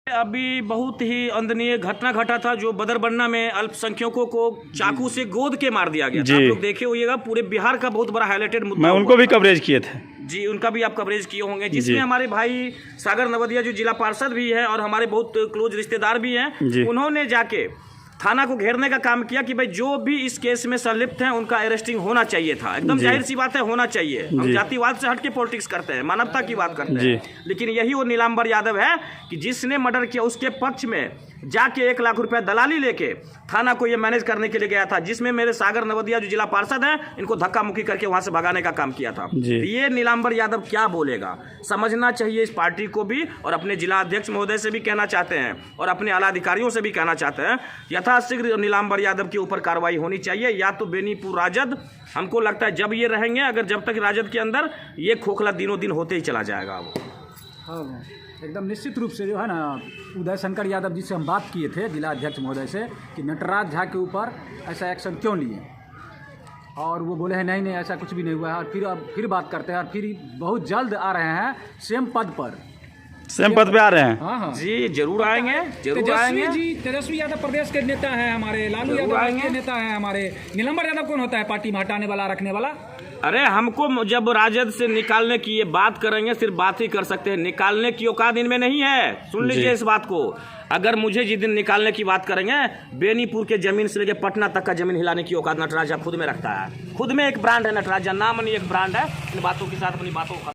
अभी बहुत ही अंदनीय घटना घटा था जो बदरबन्ना में अल्पसंख्यकों को चाकू से गोद के मार दिया गया था। आप लोग देखे होइएगा, पूरे बिहार का बहुत बड़ा हाईलाइटेड मुद्दा। मैं उनको भी कवरेज किए थे जी, उनका भी आप कवरेज किए होंगे, जिसमें हमारे भाई सागर नवदिया जो जिला पार्षद भी है और हमारे बहुत क्लोज रिश्तेदार भी हैं, उन्होंने जाके थाना को घेरने का काम किया कि भाई जो भी इस केस में संलिप्त हैं उनका अरेस्टिंग होना चाहिए था। एकदम जाहिर सी बात है, होना चाहिए। हम जातिवाद से हट के पॉलिटिक्स करते हैं, मानवता की बात करते हैं, लेकिन यही वो नीलांबर यादव है कि जिसने मर्डर किया उसके पक्ष में जाके 1 लाख रुपया दलाली लेके थाना को ये मैनेज करने के लिए गया था, जिसमें मेरे सागर नवदिया जो जिला पार्षद है इनको धक्का मुक्की करके वहां से भगाने का काम किया था। ये नीलांबर यादव क्या बोलेगा, समझना चाहिए इस पार्टी को भी, और अपने जिला अध्यक्ष महोदय से भी कहना चाहते हैं और अपने आला अधिकारियों से भी कहना चाहते हैं, यथाशीघ्र नीलांबर यादव के ऊपर कार्रवाई होनी चाहिए। या तो बेनीपुर राजद, हमको लगता है जब ये रहेंगे, अगर जब तक राजद के अंदर, ये खोखला दिनों दिन होते ही चला जाएगा। हाँ, एकदम निश्चित रूप से जो है ना, उदय शंकर यादव जी से हम बात किए थे जिला अध्यक्ष महोदय से कि नटराज झा के ऊपर ऐसा एक्शन क्यों लिए, और वो बोले हैं नहीं ऐसा कुछ भी नहीं हुआ है। और फिर बात करते हैं, और फिर बहुत जल्द आ रहे हैं सेम पद पे आ रहे हैं। हाँ जी, जरूर आएंगे, जरूर आएंगे जी। तेजस्वी यादव प्रदेश के नेता हैं हमारे, लालू यादव के नेता हैं हमारे। नीलांबर यादव कौन होता है पार्टी में हटाने वाला, रखने वाला? अरे हमको जब राजद से निकालने की ये बात करेंगे, सिर्फ बात ही कर सकते हैं, निकालने की औकात इनमें नहीं है। सुन लीजिए इस बात को, अगर मुझे जिस दिन निकालने की बात करेंगे, बेनीपुर के जमीन से लेकर पटना तक का जमीन हिलाने की औकात नटराजा खुद में रखता है। खुद में एक ब्रांड है नटराजा, नाम नहीं एक ब्रांड है। इन बातों के साथ अपनी बातों